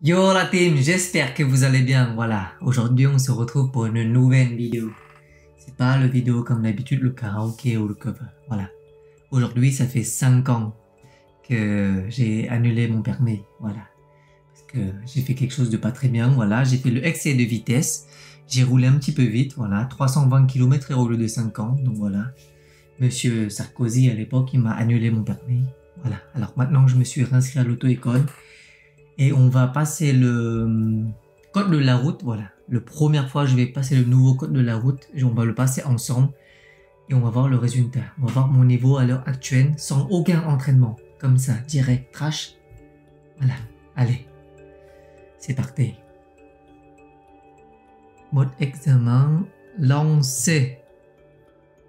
Yo la team, j'espère que vous allez bien. Voilà, aujourd'hui on se retrouve pour une nouvelle vidéo. C'est pas le vidéo comme d'habitude, le karaoké ou le cover. Voilà. Aujourd'hui, ça fait 5 ans que j'ai annulé mon permis. Voilà. Parce que j'ai fait quelque chose de pas très bien. Voilà, j'ai fait le excès de vitesse. J'ai roulé un petit peu vite. Voilà, 320 km/h au lieu de 50. Donc voilà. Monsieur Sarkozy à l'époque, il m'a annulé mon permis. Voilà. Alors maintenant, je me suis réinscrit à l'auto-école. Et on va passer le code de la route, voilà. La première fois, je vais passer le nouveau code de la route. Et on va le passer ensemble. Et on va voir le résultat. On va voir mon niveau à l'heure actuelle sans aucun entraînement. Comme ça, direct, trash. Voilà. Allez. C'est parti. Mode examen. Lancé.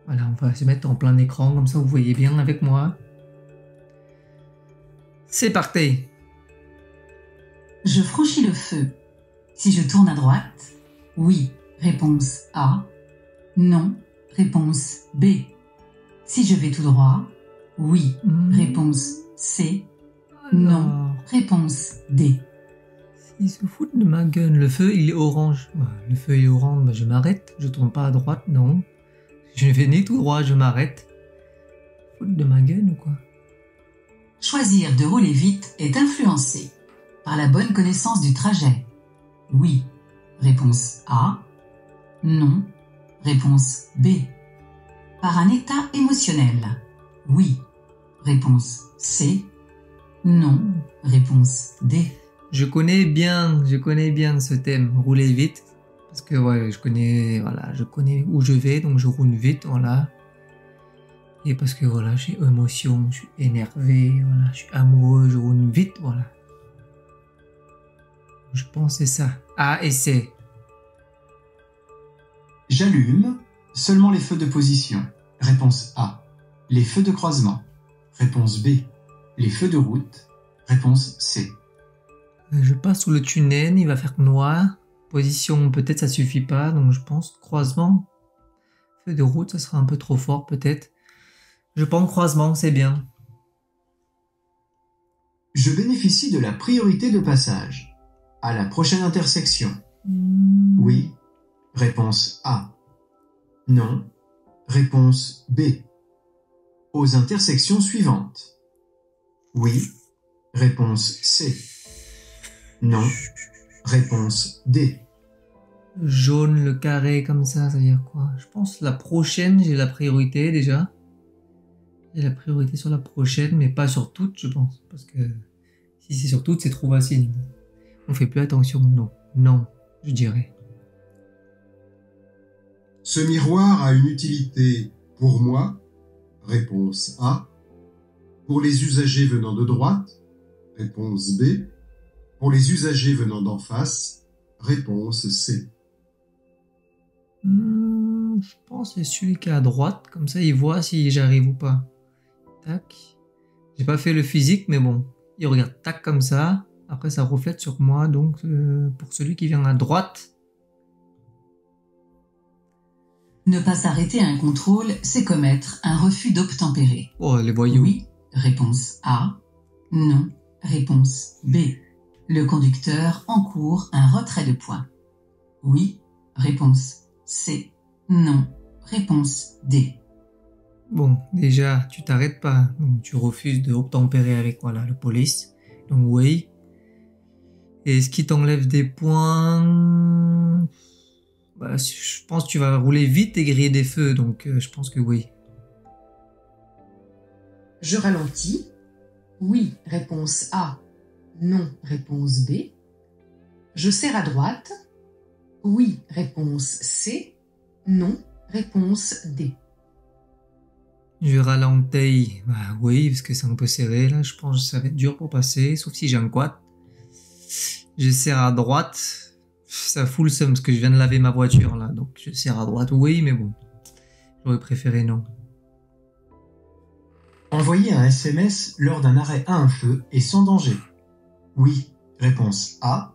Voilà, on va se mettre en plein écran. Comme ça, vous voyez bien avec moi. C'est parti. Je franchis le feu. Si je tourne à droite, oui, réponse A. Non, réponse B. Si je vais tout droit, oui, réponse C. Non, réponse D. Ils se foutent de ma gueule. Le feu, il est orange. Le feu, il est orange. Je m'arrête. Je tourne pas à droite, non. Je vais ni tout droit, je m'arrête. Foutent de ma gueule ou quoi? Choisir de rouler vite est influencé par la bonne connaissance du trajet. Oui, réponse A. Non, réponse B. Par un état émotionnel. Oui, réponse C. Non, réponse D. Je connais bien ce thème, rouler vite. Parce que ouais, je connais où je vais, donc je roule vite, voilà. Et parce que voilà, j'ai émotion, je suis énervé, voilà, je suis amoureux, je roule vite, voilà. Je pense que c'est ça. A et C. J'allume seulement les feux de position. Réponse A. Les feux de croisement. Réponse B. Les feux de route. Réponse C. Je passe sous le tunnel, il va faire noir. Position, peut-être ça suffit pas, donc je pense croisement. Feu de route, ça sera un peu trop fort peut-être. Je pense croisement, c'est bien. Je bénéficie de la priorité de passage. À la prochaine intersection. Oui. Réponse A. Non. Réponse B. Aux intersections suivantes. Oui. Réponse C. Non. Réponse D. Jaune, le carré comme ça veut dire quoi? Je pense la prochaine, j'ai la priorité déjà. J'ai la priorité sur la prochaine, mais pas sur toutes, je pense. Parce que si c'est sur toutes, c'est trop facile. On fait plus attention, non. Non, je dirais. Ce miroir a une utilité pour moi. Réponse A. Pour les usagers venant de droite. Réponse B. Pour les usagers venant d'en face. Réponse C. Je pense que c'est celui qui est à droite, comme ça il voit si j'arrive ou pas. Tac. J'ai pas fait le physique, mais bon. Il regarde tac comme ça. Après ça reflète sur moi, donc pour celui qui vient à droite. Ne pas s'arrêter à un contrôle, c'est commettre un refus d'obtempérer. Oh, les voyous. Oui, réponse A. Non, réponse B. Le conducteur encourt un retrait de points. Oui, réponse C. Non, réponse D. Bon, déjà, tu t'arrêtes pas. Donc, tu refuses de obtempérer avec voilà, le police. Donc oui. Et ce qui t'enlève des points... Bah, je pense que tu vas rouler vite et griller des feux. Donc je pense que oui. Je ralentis. Oui, réponse A. Non, réponse B. Je serre à droite. Oui, réponse C. Non, réponse D. Je ralentis. Bah oui, parce que c'est un peu serré là. Je pense que ça va être dur pour passer. Sauf si j'ai un quad. Je serre à droite. Ça fout le seum parce que je viens de laver ma voiture là. Donc je serre à droite. Oui, mais bon. J'aurais préféré non. Envoyer un SMS lors d'un arrêt à un feu et sans danger. Oui. Réponse A.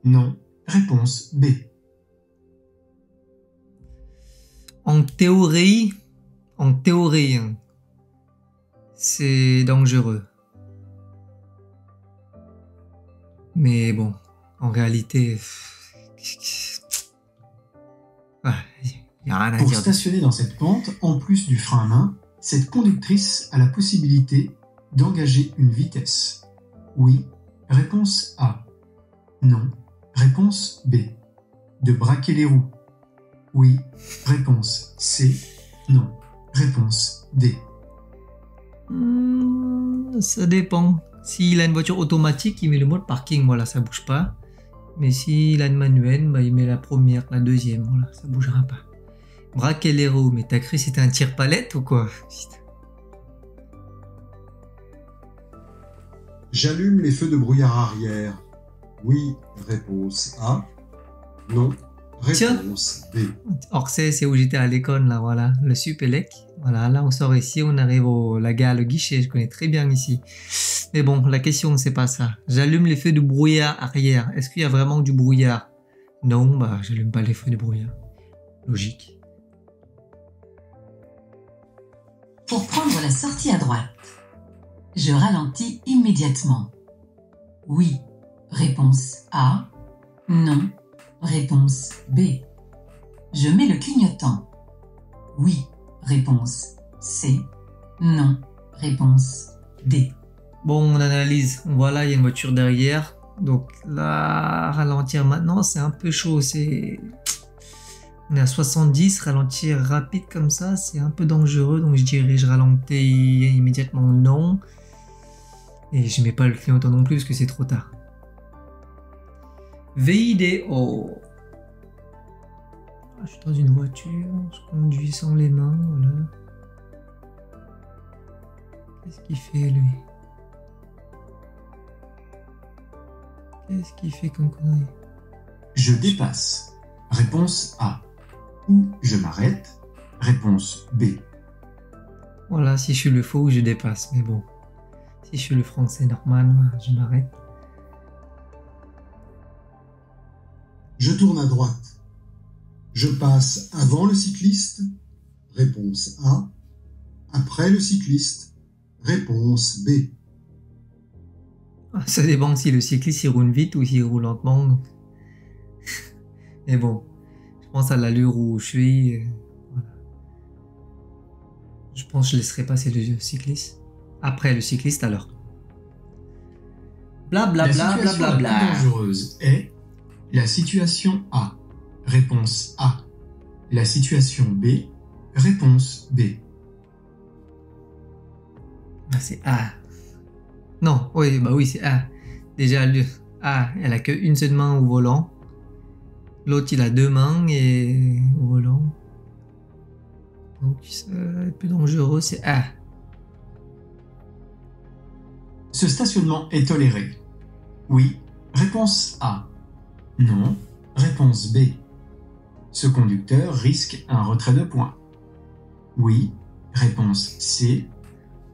Non. Réponse B. En théorie, hein, c'est dangereux. Mais bon, En réalité... Il n'y a rien à Pour dire. stationner dans cette pente, en plus du frein à main, cette conductrice a la possibilité d'engager une vitesse. Oui, réponse A. Non, réponse B. De braquer les roues. Oui, réponse C. Non, réponse D. Ça dépend. S'il a une voiture automatique, il met le mode parking, voilà, ça bouge pas. Mais s'il a une manuelle, bah, il met la première, la deuxième, voilà, ça bougera pas. Braquer les roues, mais t'as cru que c'était un tire-palette ou quoi? J'allume les feux de brouillard arrière. Oui, réponse A. Non, réponse B. Orsay, c'est où j'étais à l'école, là, voilà, le Supélec. Voilà, là, on sort ici, on arrive la gare, le guichet, je connais très bien ici. Mais bon, la question, c'est pas ça. J'allume les feux de brouillard arrière. Est-ce qu'il y a vraiment du brouillard? Non, bah, j'allume pas les feux de brouillard. Logique. Pour prendre la sortie à droite, je ralentis immédiatement. Oui, réponse A. Non, réponse B. Je mets le clignotant. Oui, réponse C. Non, réponse D. Bon, on analyse. Voilà, il y a une voiture derrière. Donc là, ralentir maintenant, c'est un peu chaud. On est à 70, ralentir rapide comme ça, c'est un peu dangereux. Donc je dirais, je ralentis immédiatement non. Et je mets pas le clignotant non plus parce que c'est trop tard. Vidéo. Je suis dans une voiture, je conduis sans les mains, voilà. Qu'est-ce qu'il fait lui? Qu'est-ce qu'il fait comme connerie? Je dépasse. Réponse A. Ou je m'arrête. Réponse B. Voilà, si je suis le faux, je dépasse. Mais bon, si je suis le français normal, je m'arrête. Je tourne à droite. Je passe avant le cycliste. Réponse A. Après le cycliste. Réponse B. Ça dépend si le cycliste il roule vite ou s'il roule lentement. Mais bon, je pense à l'allure où je suis. Voilà. Je pense que je laisserai passer le cycliste. Après le cycliste alors. Blablabla, La situation la plus dangereuse est la situation A. Réponse A. La situation B. Réponse B. Ah, c'est A. Non, oui, bah oui, c'est A. Déjà, A, elle a qu'une seule main au volant. L'autre, il a deux mains et au volant. Donc, le plus dangereux, c'est A. Ce stationnement est toléré. Oui. Réponse A. Non. Réponse B. Ce conducteur risque un retrait de points. Oui. Réponse C.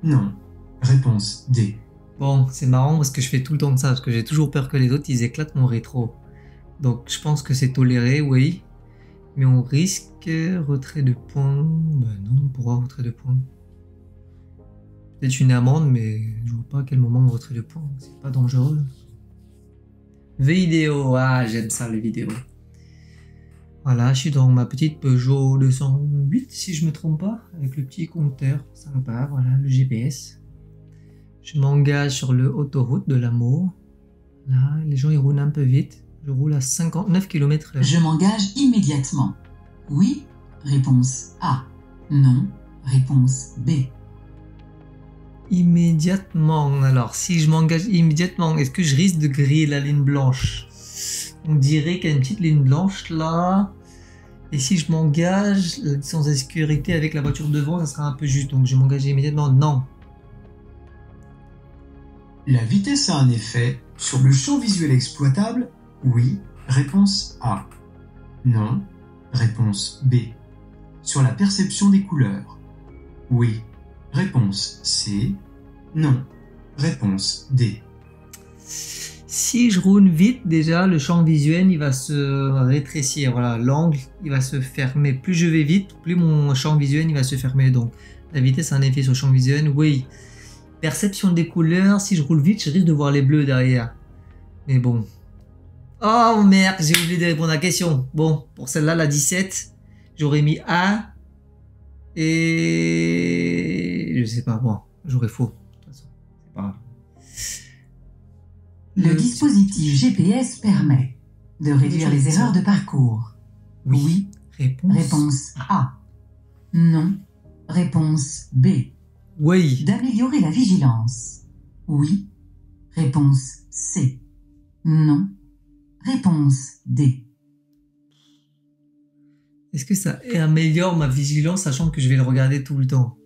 Non. Réponse D. Bon, c'est marrant parce que je fais tout le temps ça, parce que j'ai toujours peur que les autres, ils éclatent mon rétro. Donc, je pense que c'est toléré, oui. Mais on risque retrait de points. Ben non, pourquoi retrait de points? Peut-être une amende, mais je vois pas à quel moment on retrait de points. C'est pas dangereux. Vidéo, ah, j'aime ça les vidéos. Voilà, je suis dans ma petite Peugeot 208, si je me trompe pas, avec le petit compteur sympa, voilà, le GPS. Je m'engage sur le autoroute de l'amour. Là, les gens ils roulent un peu vite. Je roule à 59 km/h. Je m'engage immédiatement. Oui. Réponse A. Non. Réponse B. Immédiatement. Alors, si je m'engage immédiatement, est-ce que je risque de griller la ligne blanche? On dirait qu'il y a une petite ligne blanche là. Et si je m'engage, la distance de sécurité avec la voiture devant, ça sera un peu juste. Donc, je m'engage immédiatement. Non. La vitesse a un effet sur le champ visuel exploitable. Oui. Réponse A. Non. Réponse B. Sur la perception des couleurs. Oui. Réponse C. Non. Réponse D. Si je roule vite, déjà, le champ visuel, il va se rétrécir. Voilà, l'angle, il va se fermer. Plus je vais vite, plus mon champ visuel, il va se fermer. Donc, la vitesse a un effet sur le champ visuel. Oui. Perception des couleurs, si je roule vite, je risque de voir les bleus derrière. Mais bon, Oh merde, j'ai oublié de répondre à la question. Bon, pour celle-là, la 17, j'aurais mis A. Et... je sais pas, bon, j'aurais faux. De toute façon, c'est pas grave. Le dispositif GPS permet de réduire les erreurs de parcours. Oui. Réponse A. Non. Réponse B. Oui. D'améliorer la vigilance. Oui. Réponse C. Non. Réponse D. Est-ce que ça améliore ma vigilance, sachant que je vais le regarder tout le temps?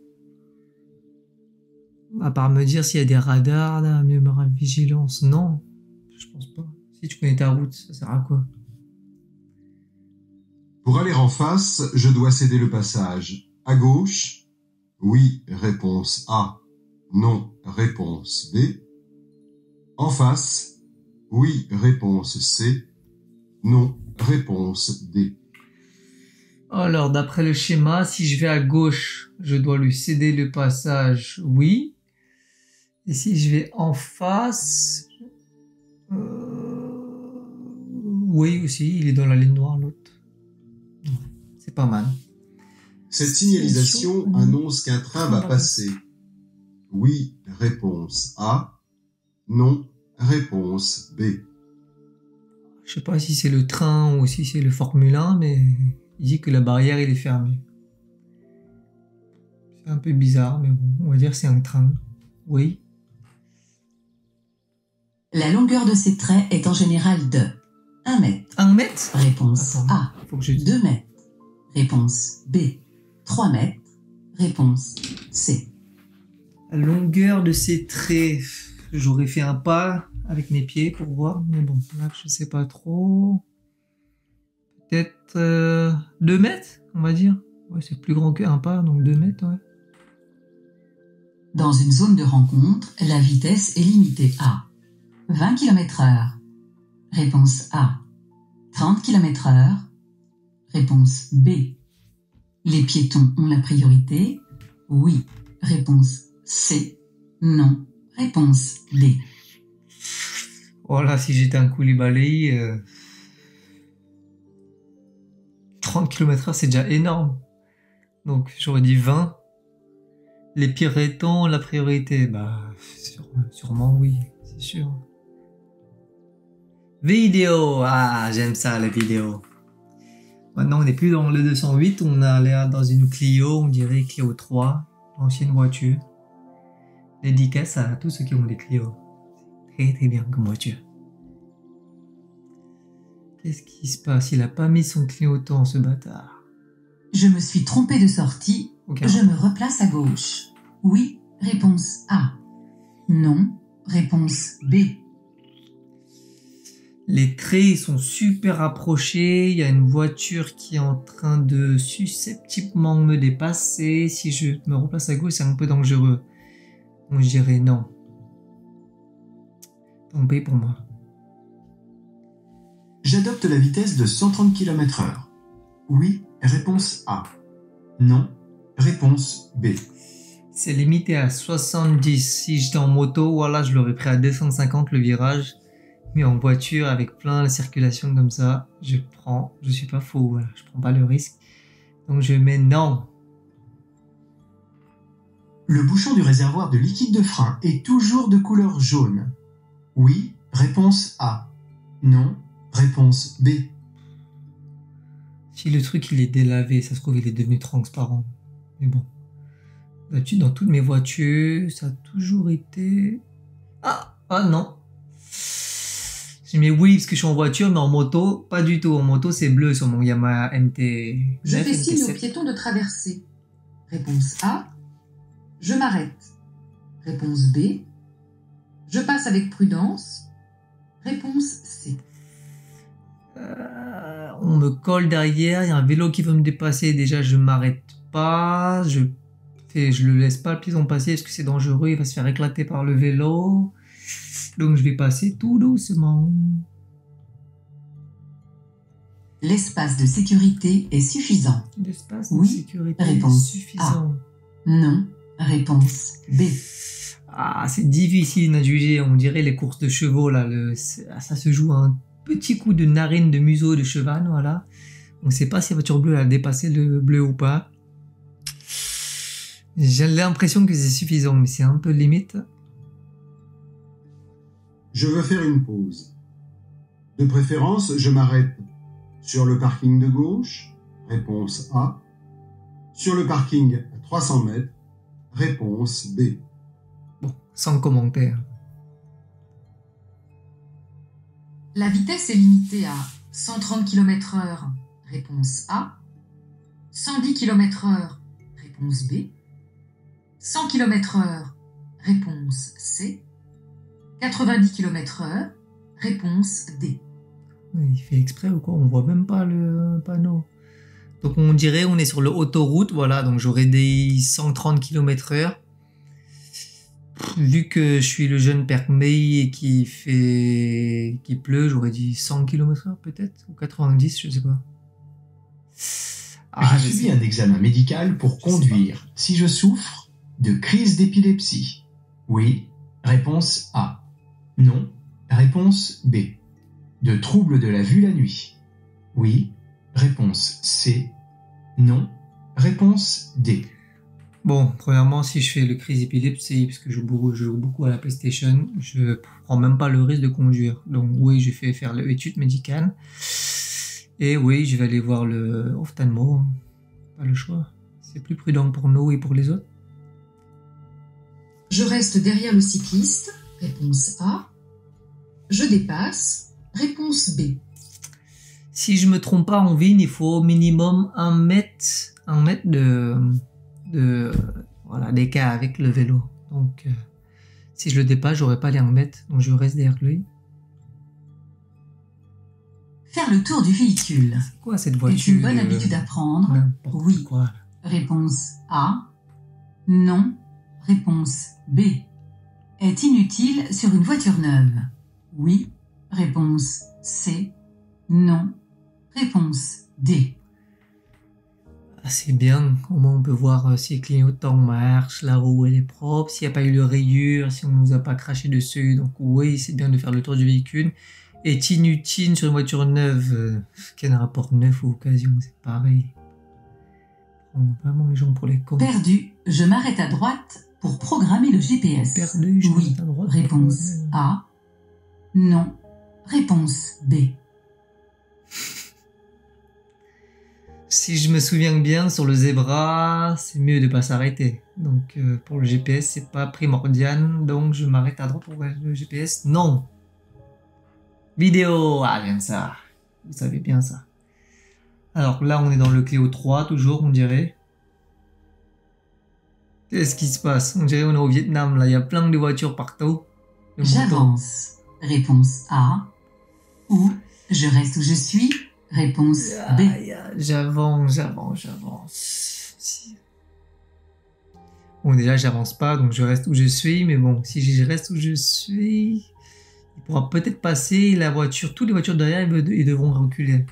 À part me dire s'il y a des radars, là, améliorer la vigilance. Non, je pense pas. Si tu connais ta route, ça sert à quoi? Pour aller en face, je dois céder le passage. À gauche, oui, réponse A. Non, réponse B. En face, oui, réponse C. Non, réponse D. Alors, d'après le schéma, si je vais à gauche, je dois lui céder le passage, oui. Et si je vais en face... oui aussi, il est dans la ligne noire, l'autre. C'est pas mal. Cette signalisation annonce qu'un train va passer. Oui, réponse A. Non, réponse B. Je sais pas si c'est le train ou si c'est le Formule 1, mais il dit que la barrière, il est fermée. C'est un peu bizarre, mais bon, on va dire que c'est un train. Oui. La longueur de ces traits est en général de 1 mètre. 1 mètre? Réponse Attends, A. faut que je... 2 mètres. Réponse B. 3 mètres. Réponse C. La longueur de ces traits, j'aurais fait un pas avec mes pieds pour voir, mais bon, là, je sais pas trop. Peut-être 2 mètres, on va dire. Ouais, c'est plus grand qu'un pas, donc 2 mètres, ouais. Dans une zone de rencontre, la vitesse est limitée à 20 km/h. Réponse A. 30 km/h. Réponse B. Les piétons ont la priorité. Oui. Réponse C. Non. Réponse D. Voilà, si j'étais un Koulibaly, 30 km/h, c'est déjà énorme. Donc, j'aurais dit 20. Les piétons, la priorité, bah, sûrement oui, c'est sûr. Vidéo, ah, j'aime ça, la vidéo. Maintenant, on n'est plus dans le 208, on a l'air dans une Clio, on dirait Clio 3, l'ancienne voiture. Dédicace à tous ceux qui ont des Clio. Très très bien comme voiture. Qu'est-ce qui se passe? Il a pas mis son clignotant, ce bâtard. Je me suis trompé de sortie. Okay. Je me replace à gauche. Oui, réponse A. Non, réponse B. Les traits sont super rapprochés. Il y a une voiture qui est en train de susceptiblement me dépasser. Si je me replace à gauche, c'est un peu dangereux. Donc je dirais non. Tant pis pour moi. J'adopte la vitesse de 130 km/h. Oui, réponse A. Non, réponse B. C'est limité à 70. Si j'étais en moto, voilà, je l'aurais pris à 250 le virage. Mais en voiture, avec plein de circulation comme ça, je suis pas fou, voilà, je prends pas le risque. Donc je mets non. Le bouchon du réservoir de liquide de frein est toujours de couleur jaune. Oui, réponse A. Non, réponse B. Si le truc il est délavé, ça se trouve il est devenu transparent. Mais bon. D'habitude dans toutes mes voitures, ça a toujours été... Ah non. Je mets oui parce que je suis en voiture, mais en moto, pas du tout. En moto, c'est bleu sur mon Yamaha MT. Je fais signe MT7. aux piétons de traverser. Réponse A. Je m'arrête. Réponse B. Je passe avec prudence. Réponse C. On me colle derrière, il y a un vélo qui veut me dépasser. Déjà, je m'arrête pas. Je le laisse pas le piéton passer parce que c'est dangereux. Il va se faire éclater par le vélo. Donc je vais passer tout doucement. L'espace de sécurité est suffisant. L'espace de Oui, sécurité réponse est suffisant. Non, réponse B. Ah, c'est difficile à juger. On dirait les courses de chevaux là. Ça se joue à un petit coup de narine de museau de cheval, voilà. On ne sait pas si la voiture bleue a dépassé le bleu ou pas. J'ai l'impression que c'est suffisant, mais c'est un peu limite. Je veux faire une pause. De préférence, je m'arrête sur le parking de gauche, réponse A. Sur le parking à 300 mètres, réponse B. Bon, sans commentaire. La vitesse est limitée à 130 km/h, réponse A. 110 km/h, réponse B. 100 km/h, réponse C. 90 km/h, réponse D. Il fait exprès ou quoi? On voit même pas le panneau. Donc on dirait on est sur l'autoroute, voilà, donc j'aurais des 130 km/h. Vu que je suis le jeune permis et qui pleut, j'aurais dit 100 km/h peut-être, ou 90, je sais pas. Je subis un examen médical pour conduire si je souffre de crise d'épilepsie. Oui, réponse A. Non, réponse B. De troubles de la vue la nuit. Oui, réponse C. Non, réponse D. Bon, premièrement, si je fais le crise épilepsie, parce que je joue beaucoup à la PlayStation, je prends même pas le risque de conduire. Donc oui, je vais faire l'étude médicale. Et oui, je vais aller voir le ophtalmo. Pas le choix. C'est plus prudent pour nous et pour les autres. Je reste derrière le cycliste, réponse A. Je dépasse, réponse B. Si je me trompe pas, en vigne, il faut au minimum un mètre voilà, d'écart avec le vélo. Donc, si je le dépasse, j'aurais pas les 1 mètre. Donc, je reste derrière lui. Faire le tour du véhicule. C'est quoi cette Est voiture? une bonne habitude à prendre. N'importe Oui. quoi. Réponse A. Non. Réponse B. Est inutile sur une voiture neuve. Oui. Réponse C. Non. Réponse D. Ah, c'est bien, au moins on peut voir si le clignotant marche, la roue elle est propre, s'il n'y a pas eu de rayures, si on nous a pas craché dessus. Donc oui, c'est bien de faire le tour du véhicule. Est inutile sur une voiture neuve, quel rapport neuf ou occasion, c'est pareil. On prend vraiment les gens pour les cons. Perdu. Je m'arrête à droite pour programmer le GPS. Perdu, je Oui. m'arrête à droite. Réponse A. Non. Réponse B. Si je me souviens bien, sur le zébra, c'est mieux de pas s'arrêter. Donc pour le GPS, c'est pas primordial. Donc je m'arrête à droite pour voir le GPS. Non. Vidéo. Ah, bien ça. Vous savez bien ça. Alors là, on est dans le Clio 3, toujours, on dirait. Qu'est-ce qui se passe? On dirait on est au Vietnam, là. Il y a plein de voitures partout. De motos. J'avance. Réponse A. Ou je reste où je suis. Réponse B. J'avance. Bon, déjà, j'avance pas, donc je reste où je suis. Mais bon, si je reste où je suis, il pourra peut-être passer la voiture. Toutes les voitures derrière, ils devront reculer.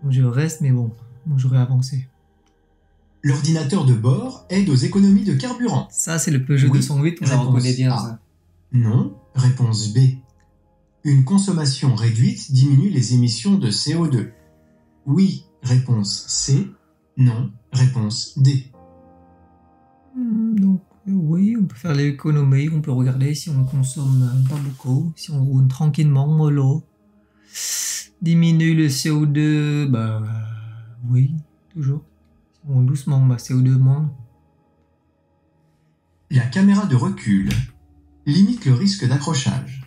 Donc je reste, mais bon, moi j'aurais avancé. L'ordinateur de bord aide aux économies de carburant. Ça, c'est le Peugeot Oui. 208, on la Réponse reconnaît bien, A. ça. Non, réponse B. Une consommation réduite diminue les émissions de CO2. Oui, réponse C. Non, réponse D. Donc, oui, on peut faire l'économie, on peut regarder si on consomme pas beaucoup, si on roule tranquillement, mollo. Diminue le CO2, bah oui, toujours. Si on roule doucement, bah CO2 moins. La caméra de recul limite le risque d'accrochage.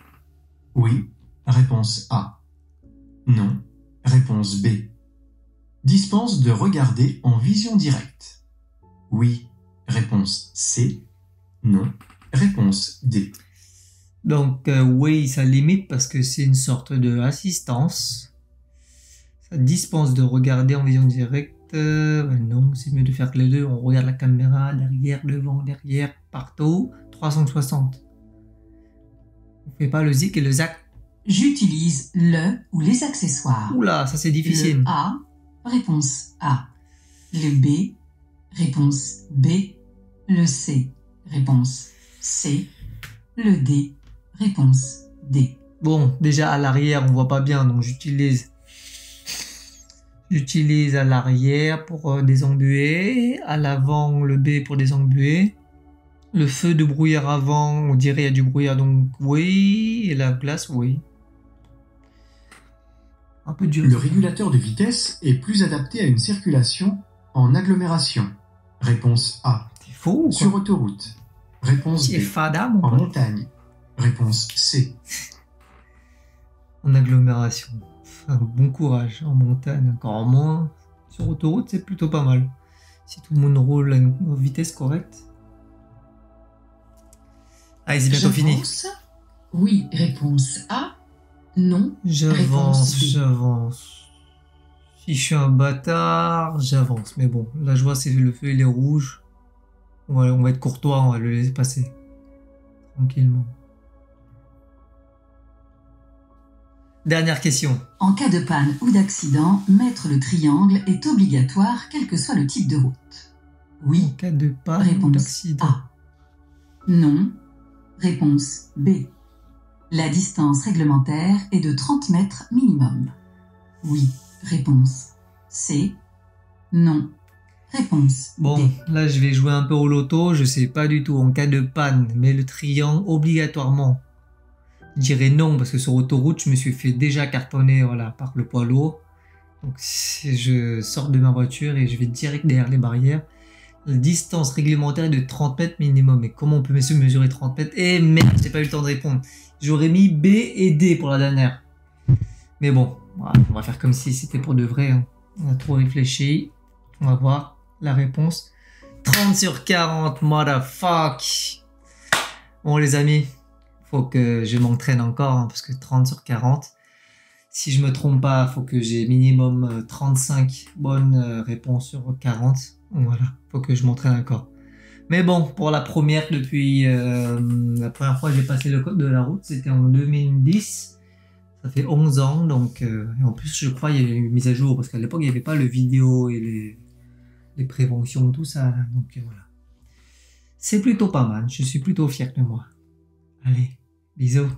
Oui, réponse A. Non, réponse B. Dispense de regarder en vision directe. Oui, réponse C. Non, réponse D. Donc, oui, ça limite parce que c'est une sorte de assistance. Ça dispense de regarder en vision directe. Non, c'est mieux de faire que les deux. On regarde la caméra, derrière, devant, derrière, partout. 360. On fait pas le zik et le zac. J'utilise le ou les accessoires. Oula, ça c'est difficile. Le A, réponse A. Le B, réponse B. Le C, réponse C. Le D, réponse D. Bon, déjà à l'arrière, on voit pas bien, donc j'utilise à l'arrière pour désembuer, à l'avant le B pour désembuer. Le feu de brouillard avant, on dirait il y a du brouillard, donc oui, et la glace, oui. Un peu dur. Le régulateur de vitesse est plus adapté à une circulation en agglomération. Réponse A. C'est faux ou quoi? Sur autoroute. Réponse C'est B. fada, mon En pote. montagne. Réponse C. En agglomération. Enfin, bon courage. En montagne, encore moins. Sur autoroute, c'est plutôt pas mal. Si tout le monde roule à une vitesse correcte. Allez, c'est bientôt fini. J'avance. Oui, réponse A. Non. J'avance, Réponse B. j'avance. Si je suis un bâtard, j'avance. Mais bon, là je vois c'est le feu il est rouge. On va être courtois, on va le laisser passer. Tranquillement. Dernière question. En cas de panne ou d'accident, mettre le triangle est obligatoire quel que soit le type de route. En Oui. cas de panne ou Réponse d'accident. A. Non. Réponse B. La distance réglementaire est de 30 mètres minimum. Oui. Réponse C. Non. Réponse Bon, D. là je vais jouer un peu au loto, je sais pas du tout. En cas de panne, mais le triangle obligatoirement. Je dirais non, parce que sur autoroute, je me suis fait déjà cartonner voilà, par le poids lourd. Donc si je sors de ma voiture et je vais direct derrière les barrières. La distance réglementaire est de 30 mètres minimum. Mais comment on peut mesurer 30 mètres? Eh merde, j'ai pas eu le temps de répondre. J'aurais mis B et D pour la dernière. Mais bon, voilà, on va faire comme si c'était pour de vrai. Hein. On a trop réfléchi. On va voir la réponse. 30 sur 40, motherfuck. Bon les amis, faut que je m'entraîne encore, hein, parce que 30 sur 40. Si je me trompe pas, faut que j'ai minimum 35 bonnes réponses sur 40. Voilà, faut que je m'entraîne encore. Mais bon, pour la première, depuis la première fois que j'ai passé le code de la route, c'était en 2010. Ça fait 11 ans, donc... et en plus, je crois qu'il y a eu une mise à jour, parce qu'à l'époque, il n'y avait pas le vidéo et les préventions, tout ça. Là, donc voilà. C'est plutôt pas mal, je suis plutôt fier de moi. Allez, bisous.